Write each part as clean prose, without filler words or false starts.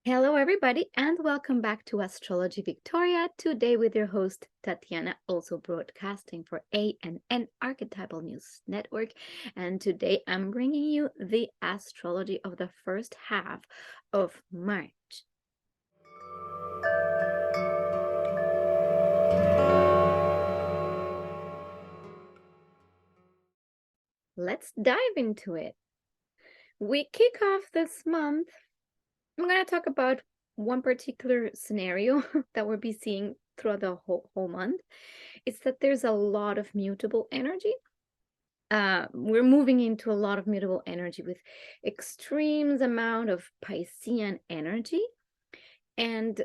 Hello, everybody, and welcome back to Astrology Victoria. Today, with your host Tatiana, also broadcasting for ANN Archetypal News Network. And today, I'm bringing you the astrology of the first half of March. Let's dive into it. We kick off this month. I'm going to talk about one particular scenario that we'll be seeing throughout the whole month. It's that there's a lot of mutable energy. We're moving into a lot of mutable energy with extremes amount of Piscean energy. And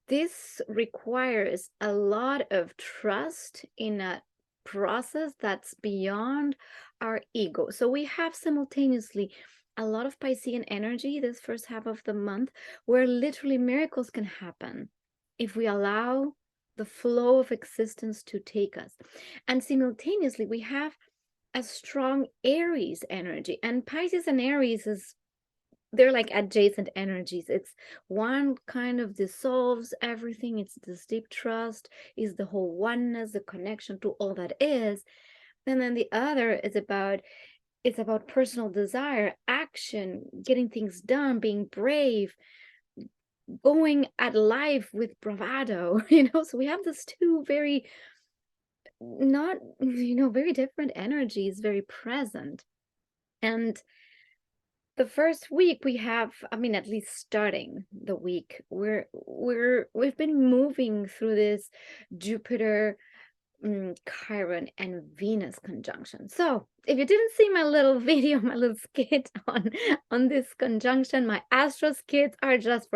this requires a lot of trust in a process that's beyond our ego. So we have simultaneously a lot of Piscean energy this first half of the month, where literally miracles can happen if we allow the flow of existence to take us. And simultaneously, we have a strong Aries energy. And Pisces and Aries they're like adjacent energies. It's one kind of dissolves everything. It's this deep trust, is the whole oneness, the connection to all that is. And then the other is it's about personal desire, action, getting things done, being brave, going at life with bravado, So we have these two very not, very different energies, very present. And the first week we have, at least starting the week, we've been moving through this Jupiter, Chiron and Venus conjunction. So if you didn't see my little video, my little skit on this conjunction, my astro skits are just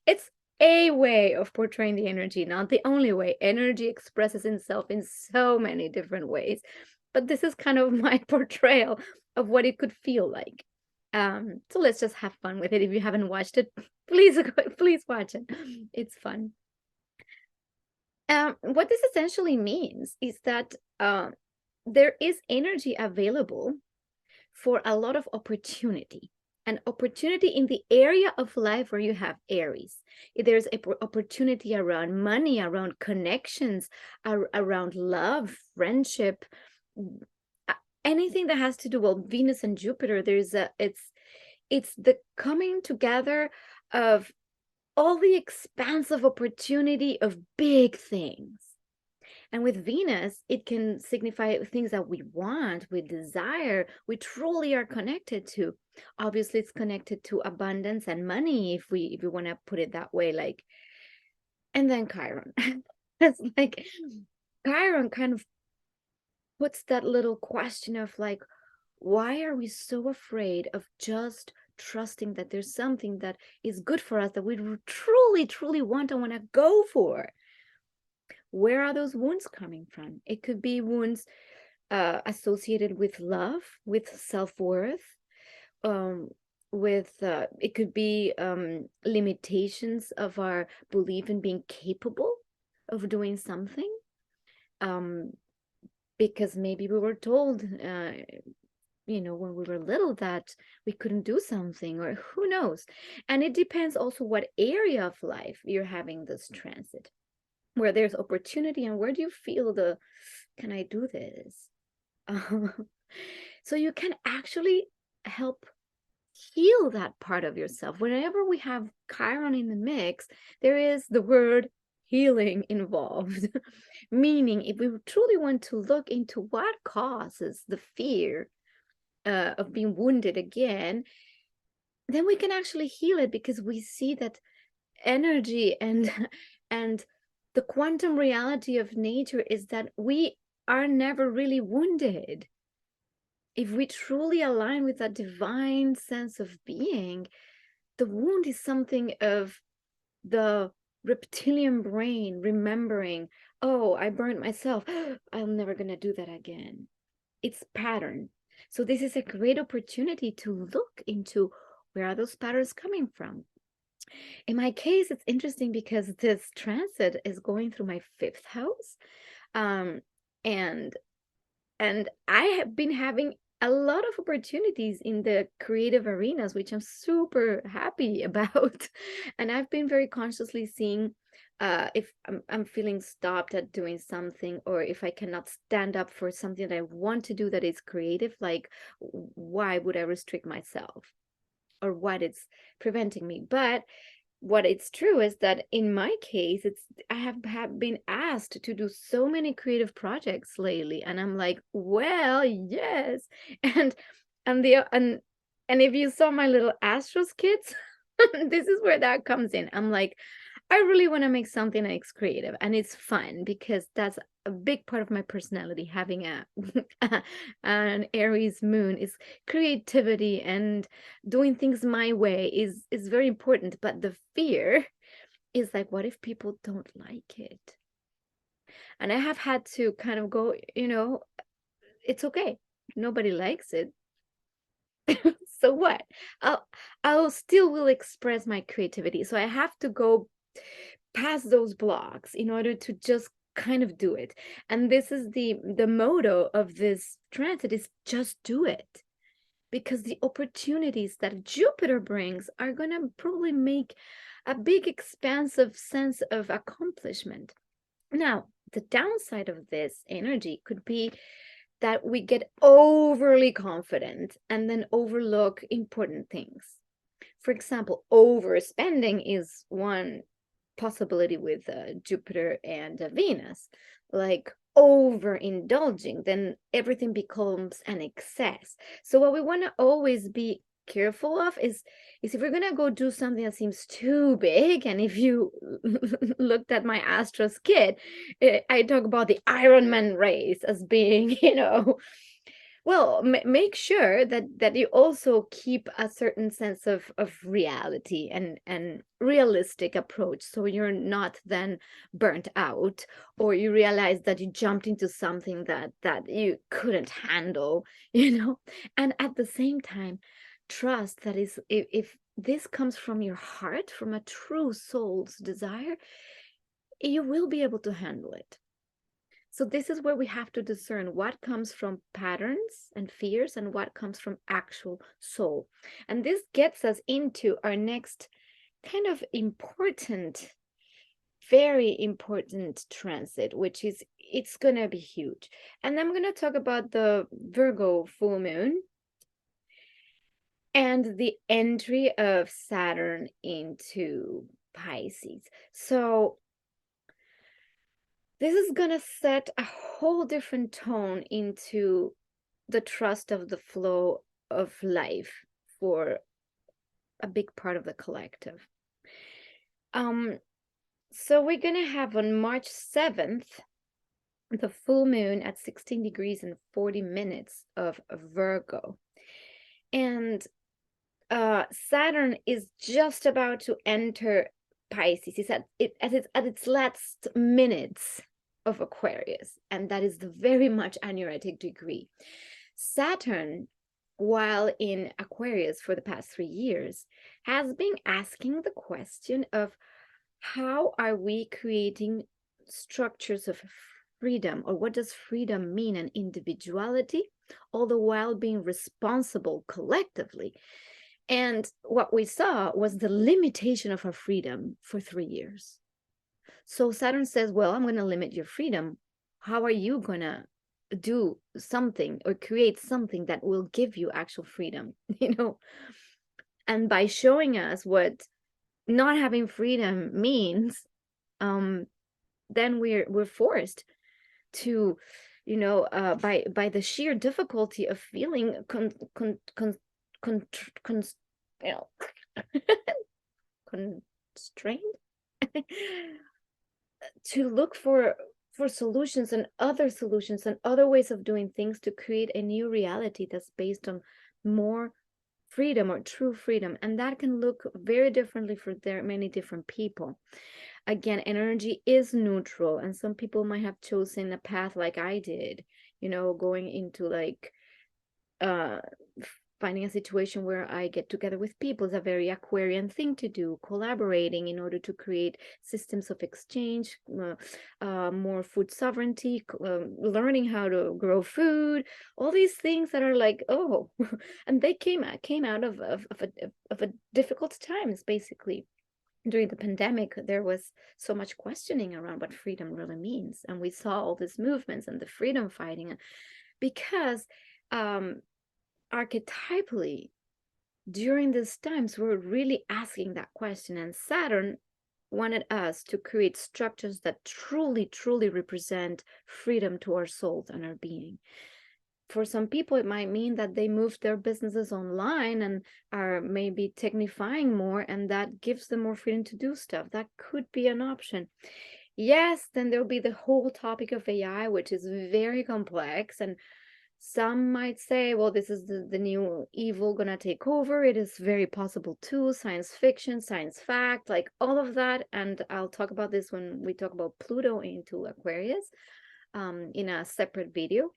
it's a way of portraying the energy, not the only way. Energy expresses itself in so many different ways, but this is kind of my portrayal of what it could feel like. So let's just have fun with it. If you haven't watched it, please watch it. It's fun. What this essentially means is that there is energy available for a lot of opportunity. An opportunity in the area of life where you have Aries. There's an opportunity around money, around connections, around love, friendship, anything that has to do with Venus and Jupiter. It's the coming together of all the expansive opportunity of big things. And with Venus, it can signify things that we want, we desire, we truly are connected to. Obviously, it's connected to abundance and money, if we want to put it that way. And then Chiron. It's like Chiron kind of puts that little question of why are we so afraid of just trusting that there's something that is good for us, that we truly want and want to go for? Where are those wounds coming from? It could be wounds associated with love, with self-worth, it could be limitations of our belief in being capable of doing something, because maybe we were told when we were little that we couldn't do something, or who knows. And it depends also what area of life you're having this transit, where there's opportunity and where do you feel can I do this? So you can actually help heal that part of yourself. Whenever we have Chiron in the mix, there is the word healing involved. Meaning, if we truly want to look into what causes the fear of being wounded again, then we can actually heal it, because we see that energy and the quantum reality of nature is that we are never really wounded. If we truly align with that divine sense of being, the wound is something of the reptilian brain remembering, oh, I burned myself, I'm never gonna do that again. It's pattern. So this is a great opportunity to look into where are those patterns coming from. In my case, it's interesting because this transit is going through my 5th house. And I have been having a lot of opportunities in the creative arenas, which I'm super happy about. And I've been very consciously seeing if I'm feeling stopped at doing something, or if I cannot stand up for something that I want to do that is creative, like why would I restrict myself, or what it's preventing me? But what it's true is that in my case, I have been asked to do so many creative projects lately, and I'm like, well, yes. and and the and if you saw my little Astros kids, this is where that comes in. I'm like, I really want to make something that's creative, and it's fun because that's a big part of my personality. Having an Aries moon is creativity, and doing things my way is very important. But the fear is like, what if people don't like it? And I have had to kind of go, it's okay. Nobody likes it. So what? I'll still will express my creativity. So I have to go past those blocks in order to just kind of do it. And this is the motto of this transit, is just do it. Because the opportunities that Jupiter brings are going to probably make a big expansive sense of accomplishment. Now, the downside of this energy could be that we get overly confident and then overlook important things. For example, overspending is one possibility with Jupiter and Venus, like overindulging, then everything becomes an excess. So what we want to always be careful of is if we're gonna go do something that seems too big. And if you looked at my Astros kid, I talk about the Ironman race as being, well, make sure that you also keep a certain sense of reality and realistic approach, so you're not then burnt out, or you realize that you jumped into something that you couldn't handle, and at the same time trust that is, if this comes from your heart, from a true soul's desire, you will be able to handle it. So this is where we have to discern what comes from patterns and fears and what comes from actual soul. And this gets us into our next kind of important, very important transit, which is, it's going to be huge. And I'm going to talk about the Virgo full moon and the entry of Saturn into Pisces. So this is going to set a whole different tone into the trust of the flow of life for a big part of the collective. So we're going to have on March 7th, the full moon at 16 degrees and 40 minutes of Virgo. And Saturn is just about to enter Pisces. It's at its last minutes of Aquarius, and that is the very much anaretic degree. Saturn, while in Aquarius for the past 3 years, has been asking the question of how are we creating structures of freedom, or what does freedom mean, and individuality, all the while being responsible collectively. And what we saw was the limitation of our freedom for 3 years. So Saturn says, well, I'm going to limit your freedom. How are you going to do something or create something that will give you actual freedom? And by showing us what not having freedom means, then we're forced to, by the sheer difficulty of feeling constrained to look for solutions and other solutions and other ways of doing things to create a new reality that's based on more freedom or true freedom. And that can look very differently for many different people. Again, energy is neutral, and some people might have chosen a path like I did, going into like finding a situation where I get together with people is a very Aquarian thing to do, collaborating in order to create systems of exchange, more food sovereignty, learning how to grow food, all these things that are like, oh, and they came out of a difficult times, basically. During the pandemic, there was so much questioning around what freedom really means. And we saw all these movements and the freedom fighting because archetypally, during these times, we're really asking that question. And Saturn wanted us to create structures that truly, truly represent freedom to our souls and our being. For some people, it might mean that they moved their businesses online and are maybe technifying more, and that gives them more freedom to do stuff. That could be an option. Yes, then there'll be the whole topic of AI, which is very complex. And some might say, well, this is the new evil gonna take over. It is very possible too. Science fiction, science fact, like all of that. And I'll talk about this when we talk about Pluto into Aquarius in a separate video.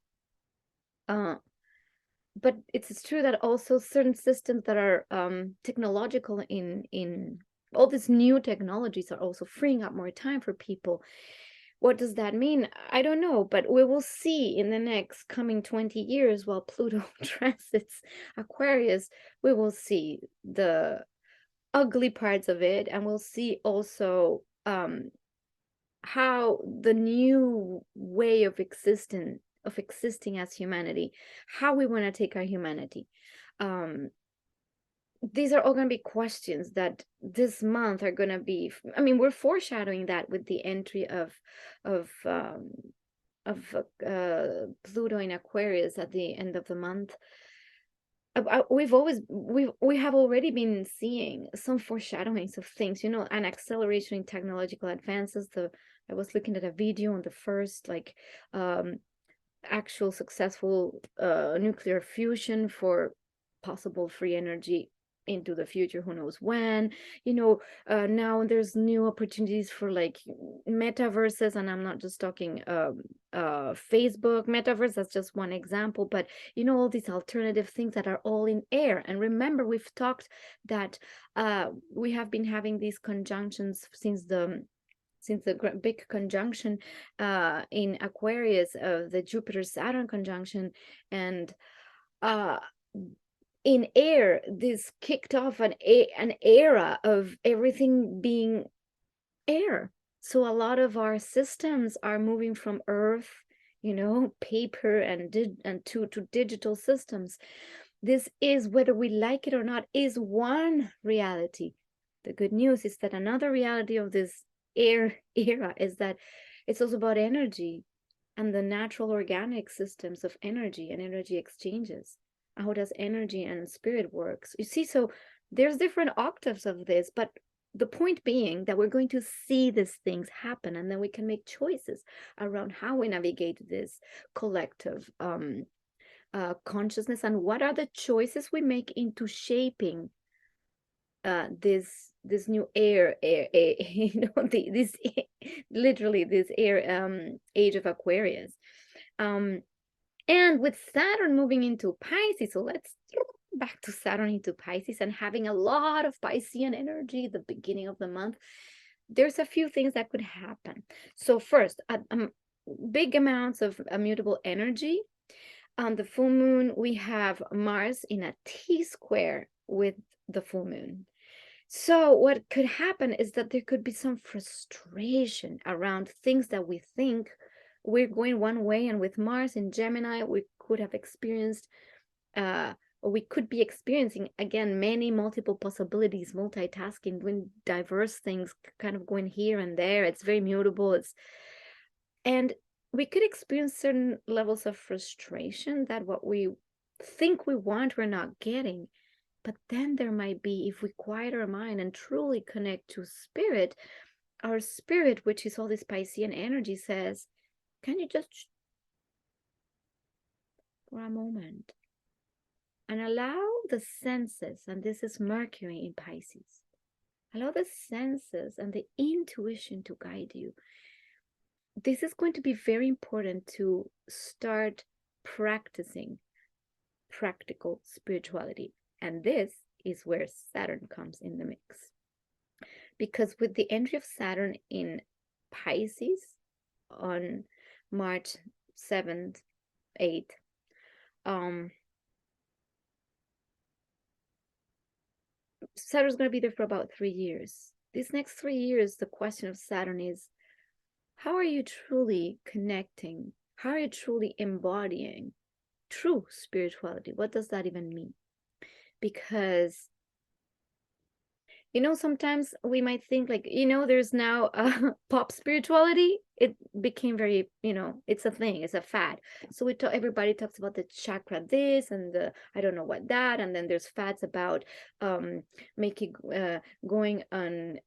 But it's true that also certain systems that are technological in all these new technologies are also freeing up more time for people. What does that mean? I don't know, but we will see in the next coming 20 years while Pluto transits Aquarius, we will see the ugly parts of it, and we'll see also how the new way of existing as humanity, how we want to take our humanity. These are all going to be questions that this month are going to be, I mean, we're foreshadowing that with the entry of Pluto in Aquarius at the end of the month. We have already been seeing some foreshadowings of things, you know, an acceleration in technological advances. I was looking at a video on the first actual successful nuclear fusion for possible free energy into the future, who knows when, you know. Now there's new opportunities for like metaverses, and I'm not just talking Facebook metaverse, that's just one example, but you know, all these alternative things that are all in air. And remember, we've talked that we have been having these conjunctions since the big conjunction in Aquarius, the Jupiter-Saturn conjunction, and in air, this kicked off an era of everything being air. So a lot of our systems are moving from Earth, you know, paper and to digital systems. This is, whether we like it or not, is one reality. The good news is that another reality of this air era is that it's also about energy and the natural organic systems of energy and energy exchanges. How does energy and spirit works? You see, so there's different octaves of this, but the point being that we're going to see these things happen, and then we can make choices around how we navigate this collective consciousness, and what are the choices we make into shaping this new air you know, this literally this air age of Aquarius. And with Saturn moving into Pisces, so let's back to Saturn into Pisces and having a lot of Piscean energy at the beginning of the month, there's a few things that could happen. So first, big amounts of immutable energy. On the full moon, we have Mars in a T-square with the full moon. So what could happen is that there could be some frustration around things that we think we're going one way, and with Mars in Gemini, we could have experienced, or we could be experiencing, again, many multiple possibilities, multitasking, doing diverse things, kind of going here and there. It's very mutable. And we could experience certain levels of frustration that what we think we want, we're not getting. But then there might be, if we quiet our mind and truly connect to spirit, our spirit, which is all this Piscean energy, says, can you just for a moment and allow the senses, and this is Mercury in Pisces, allow the senses and the intuition to guide you. This is going to be very important to start practicing practical spirituality. And this is where Saturn comes in the mix. Because with the entry of Saturn in Pisces on March 7th, 8th, Saturn's going to be there for about 3 years. These next 3 years, the question of Saturn is, how are you truly connecting? How are you truly embodying true spirituality? What does that even mean? Because, you know, sometimes we might think like, you know, there's now pop spirituality. It became very, you know, it's a thing, it's a fad. So everybody talks about the chakra this and the I don't know what that, and then there's fads about making going on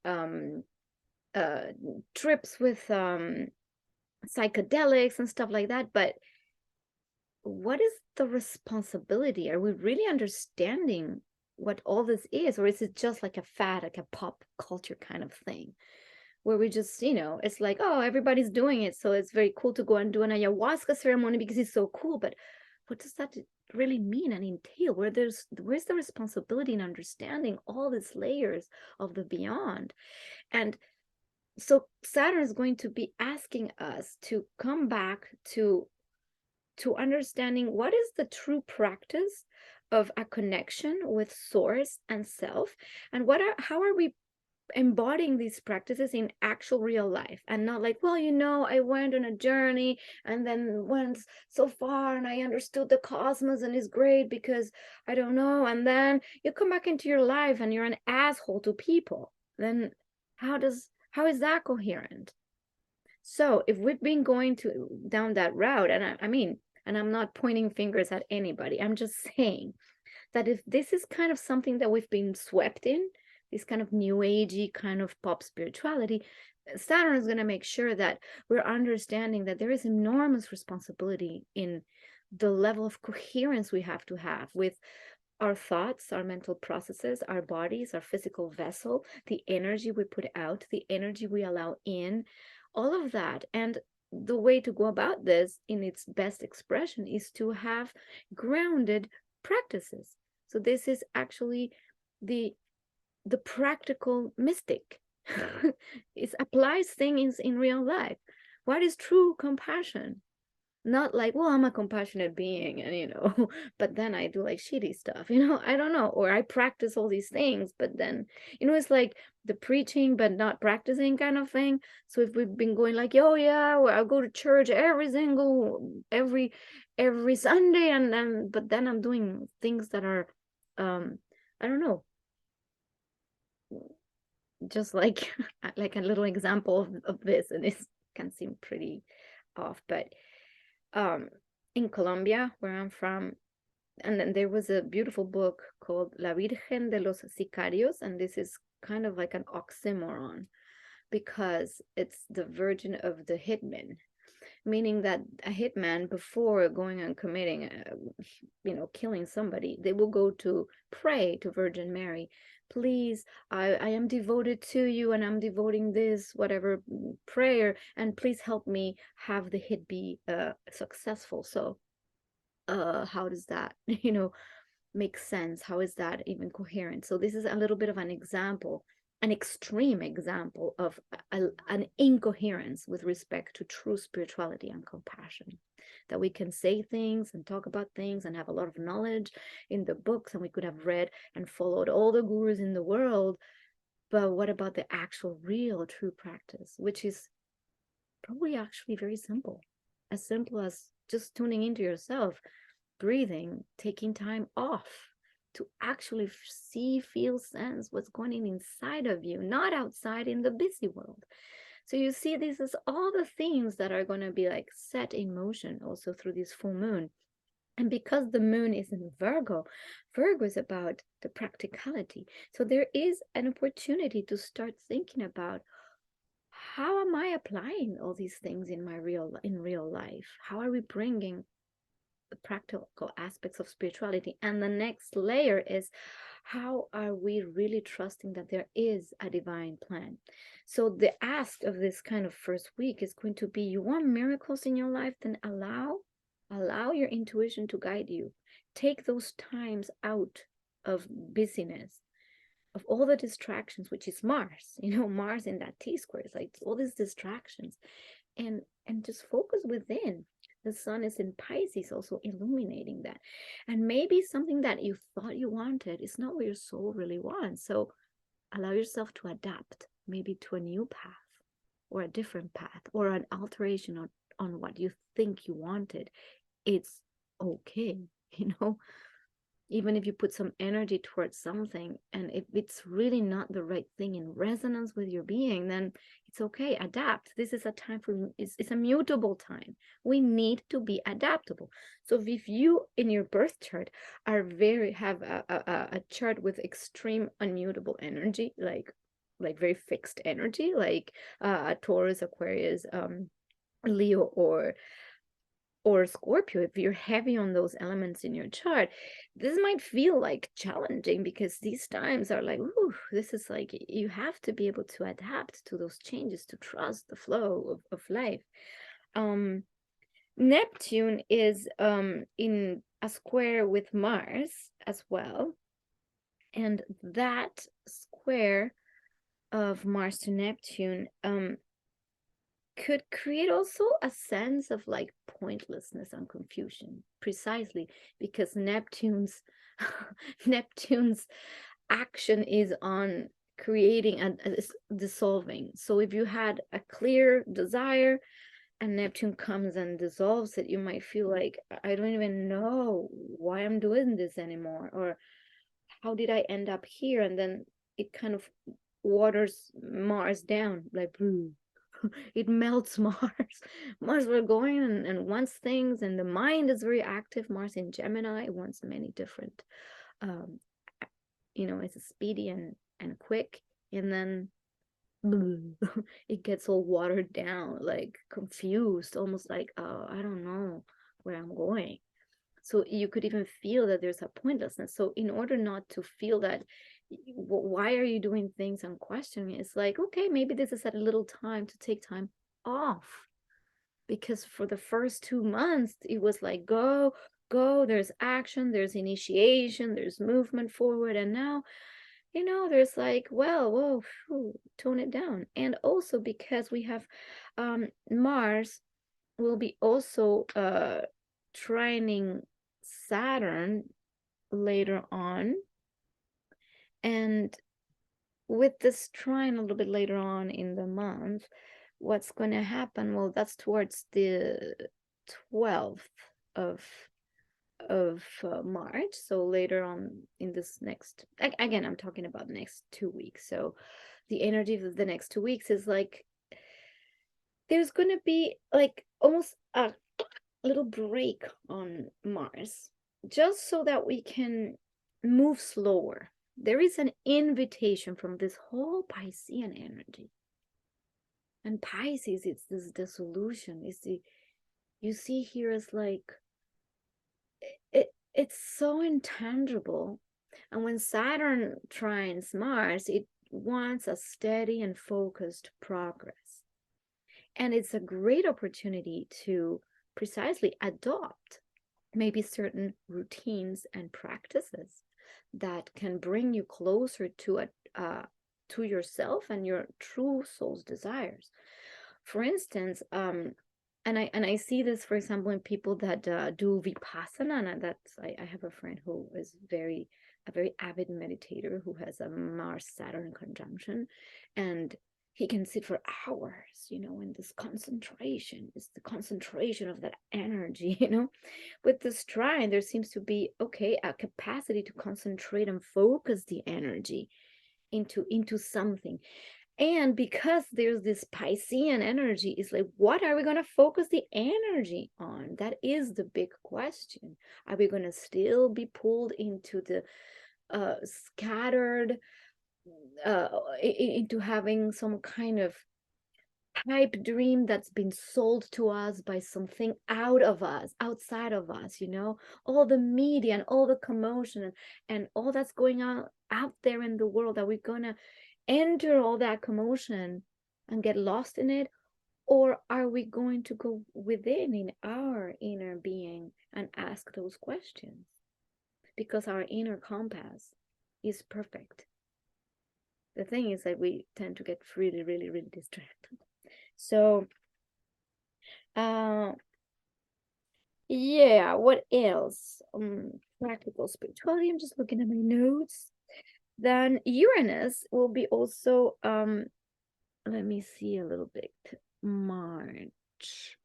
trips with psychedelics and stuff like that. But what is the responsibility? Are we really understanding what all this is, or is it just like a fad, like a pop culture kind of thing where we just, you know, it's like, oh, everybody's doing it, so it's very cool to go and do an ayahuasca ceremony because it's so cool. But what does that really mean and entail? Where's the responsibility in understanding all these layers of the beyond? And so Saturn is going to be asking us to come back to understanding what is the true practice of a connection with source and self, and how are we embodying these practices in actual real life, and not like, well, you know, I went on a journey and then went so far and I understood the cosmos and it's great because I don't know, and then you come back into your life and you're an asshole to people. Then how is that coherent? So if we've been going down that route, and I mean, and I'm not pointing fingers at anybody, I'm just saying that if this is kind of something that we've been swept in, this kind of new agey kind of pop spirituality, Saturn is going to make sure that we're understanding that there is enormous responsibility in the level of coherence we have to have with our thoughts, our mental processes, our bodies, our physical vessel, the energy we put out, the energy we allow in, all of that. And the way to go about this in its best expression is to have grounded practices. So this is actually the practical mystic. It applies things in real life. What is true compassion? Not like, well, I'm a compassionate being and, you know, but then I do like shitty stuff, you know, I don't know, or I practice all these things, but then, you know, it's like the preaching but not practicing kind of thing. So if we've been going like, oh yeah, well, I'll go to church every Sunday, and then but then I'm doing things that are I don't know, just like like a little example of this, and this can seem pretty off, but in Colombia, where I'm from, and then there was a beautiful book called La Virgen de los Sicarios, and this is kind of like an oxymoron because it's the Virgin of the hitmen, meaning that a hitman, before going and committing, you know, killing somebody, they will go to pray to Virgin Mary. Please, I am devoted to you, and I'm devoting this whatever prayer, and please help me have the hit be successful. So how does that, you know, make sense? How is that even coherent? So this is a little bit of an example, an extreme example of an incoherence with respect to true spirituality and compassion. That we can say things and talk about things and have a lot of knowledge in the books, and we could have read and followed all the gurus in the world, but what about the actual real true practice, which is probably actually very simple, as simple as just tuning into yourself, breathing, taking time off to actually see, feel, sense what's going on inside of you, not outside in the busy world. So you see, this is all the things that are going to be like set in motion also through this full moon. And because the moon is in Virgo, Virgo is about the practicality. So there is an opportunity to start thinking about, how am I applying all these things in my real life? How are we bringing the practical aspects of spirituality? And the next layer is, how are we really trusting that there is a divine plan? So the ask of this kind of first week is going to be, you want miracles in your life, then allow your intuition to guide you. take those times out of busyness, of all the distractions, which is Mars, Mars in that T-square, it's like all these distractions, and just focus within. The sun is in Pisces, also illuminating that. And maybe something that you thought you wanted is not what your soul really wants. So allow yourself to adapt, maybe to a new path or a different path or an alteration on what you think you wanted. It's okay, even if you put some energy towards something, and if it's really not the right thing in resonance with your being, then it's okay. Adapt. This is a time for, it's a mutable time. We need to be adaptable. So if you in your birth chart have a chart with extreme unmutable energy, like very fixed energy, like a Taurus, Aquarius, Leo, or Scorpio, if you're heavy on those elements in your chart, this might feel like challenging, because these times are like, ooh, this is like, you have to be able to adapt to those changes, to trust the flow of life. Neptune is in a square with Mars as well, and that square of Mars to Neptune could create also a sense of like pointlessness and confusion, precisely because Neptune's Neptune's action is on creating and dissolving. So if you had a clear desire and Neptune comes and dissolves it, you might feel like, I don't even know why I'm doing this anymore, or how did I end up here? And then it kind of waters Mars down, like it melts Mars. Mars, we're going and wants things, and the mind is very active. Mars in Gemini wants many different, it's speedy and quick, and then it gets all watered down, like confused, almost like, oh, I don't know where I'm going. So you could even feel that there's a pointlessness. So in order not to feel that, why are you doing things and questioning, it's like, okay, maybe this is a little time to take time off. Because for the first 2 months, it was like, go, there's action, there's initiation, there's movement forward. And now, there's like, well, whoa, tone it down. And also because we have Mars will be also trining Saturn later on, and with this trine a little bit later on in the month, what's going to happen? Well, that's towards the 12th of March. So later on in this next, again, I'm talking about the next 2 weeks. So the energy of the next 2 weeks is like, there's going to be like almost a little break on Mars, just so that we can move slower. There is an invitation from this whole Piscean energy. And Pisces, it's this dissolution. You see here is like, it's so intangible. And when Saturn trines Mars, it wants a steady and focused progress. And it's a great opportunity to precisely adopt maybe certain routines and practices that can bring you closer to yourself and your true soul's desires. For instance, and I see this, for example, in people that do vipassana, and I have a friend who is a very avid meditator who has a Mars Saturn conjunction, and he can sit for hours, in this concentration. It's the concentration of that energy, With this trine, there seems to be, a capacity to concentrate and focus the energy into something. And because there's this Piscean energy, it's like, what are we going to focus the energy on? That is the big question. Are we going to still be pulled into the scattered, into having some kind of pipe dream that's been sold to us by something outside of us, all the media and all the commotion and all that's going on out there in the world, that we're gonna enter all that commotion and get lost in it? Or are we going to go within in our inner being and ask those questions? because our inner compass is perfect. The thing is that we tend to get really, really, really distracted. So, yeah, what else? Practical spirituality. I'm just looking at my notes. Then Uranus will be also, let me see a little bit. March,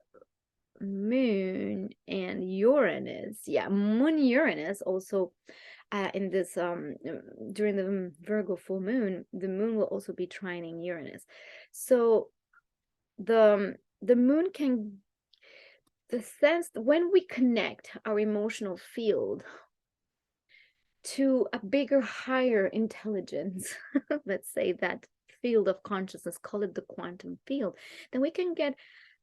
Moon, and Uranus. Yeah, Moon Uranus also in this during the Virgo full moon, the moon will also be trining Uranus. So the moon can, the sense when we connect our emotional field to a bigger, higher intelligence, let's say that field of consciousness, call it the quantum field, then we can get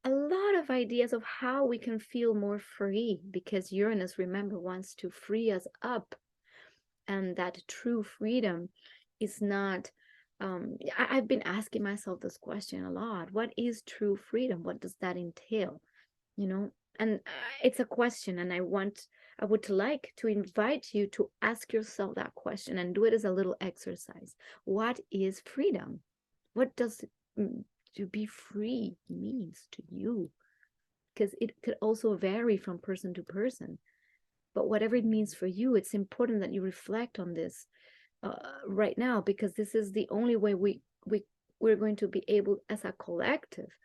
a lot of ideas of how we can feel more free, because Uranus, remember, wants to free us up. And that true freedom is not, I've been asking myself this question a lot. What is true freedom? What does that entail? You know, and it's a question, and I would like to invite you to ask yourself that question and do it as a little exercise. What is freedom? What does to be free means to you? Because it could also vary from person to person. But whatever it means for you, it's important that you reflect on this right now, because this is the only way we're going to be able, as a collective,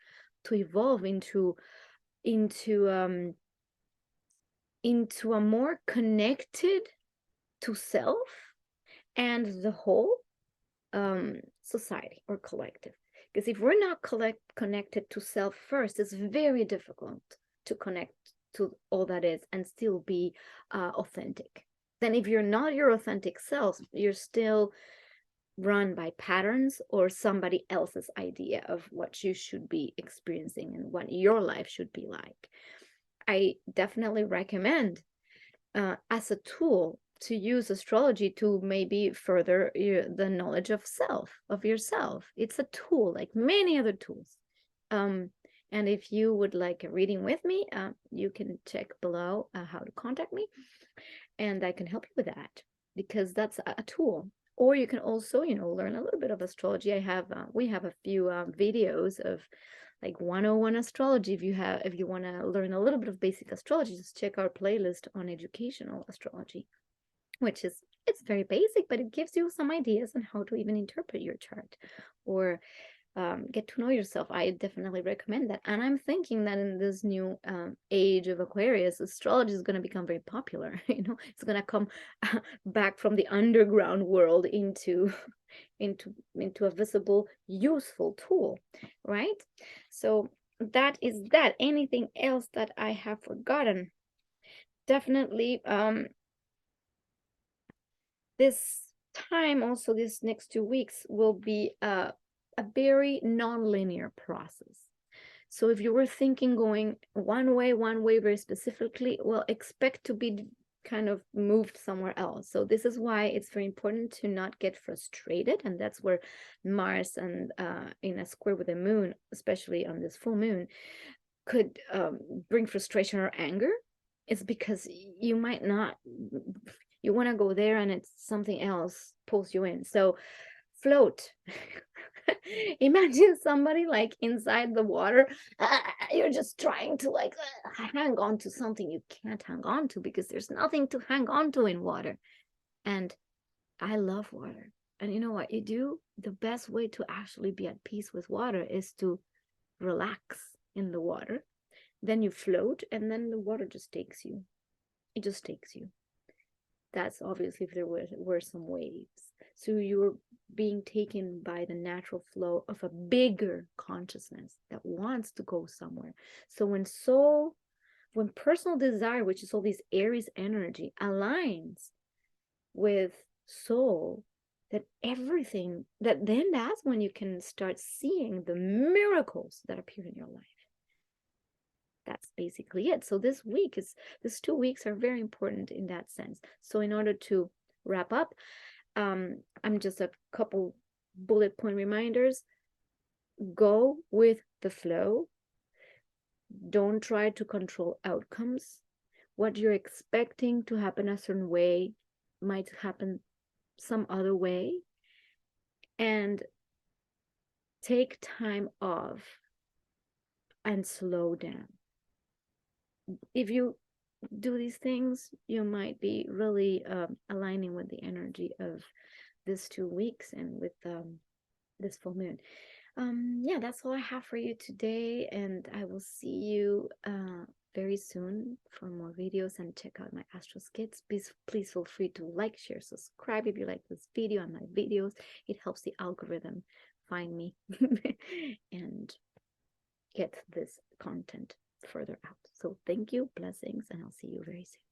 to evolve into a more connected to self and the whole society or collective. Because if we're not connected to self first, it's very difficult to connect to all that is and still be authentic. Then if you're not your authentic self, you're still run by patterns or somebody else's idea of what you should be experiencing and what your life should be like. I definitely recommend as a tool to use astrology to maybe further the knowledge of yourself. It's a tool like many other tools. And if you would like a reading with me, you can check below how to contact me, and I can help you with that, because that's a tool. Or you can also, learn a little bit of astrology. We have a few videos of like 101 astrology. If you want to learn a little bit of basic astrology, just check our playlist on educational astrology, which it's very basic, but it gives you some ideas on how to even interpret your chart or get to know yourself. I definitely recommend that. And I'm thinking that in this new age of Aquarius, astrology is going to become very popular. It's going to come back from the underground world into a visible, useful tool, right? So that is that. Anything else that I have forgotten? Definitely this time, also this next 2 weeks, will be a very non-linear process. So if you were thinking going one way very specifically, well, expect to be kind of moved somewhere else. So this is why it's very important to not get frustrated. And that's where Mars and in a square with the moon, especially on this full moon, could bring frustration or anger. It's because you might not, you want to go there and it's something else pulls you in. So float. Imagine somebody like inside the water. You're just trying to like hang on to something you can't hang on to, because there's nothing to hang on to in water. And I love water. And you know what you do? The best way to actually be at peace with water is to relax in the water. Then you float, and then the water just takes you. It just takes you. That's obviously if there were some waves. So you're being taken by the natural flow of a bigger consciousness that wants to go somewhere. So when personal desire, which is all this Aries energy, aligns with soul, that everything, that's when you can start seeing the miracles that appear in your life. That's basically it. So these 2 weeks are very important in that sense. So in order to wrap up, I'm just a couple bullet point reminders. Go with the flow. Don't try to control outcomes. What you're expecting to happen a certain way might happen some other way, and take time off and slow down. If you do these things, you might be really aligning with the energy of this 2 weeks and with this full moon. Yeah, that's all I have for you today, and I will see you very soon for more videos, and check out my astro skits. Please feel free to like, share, subscribe if you like this video and my videos. It helps the algorithm find me and get this content further out. So thank you, blessings, and I'll see you very soon.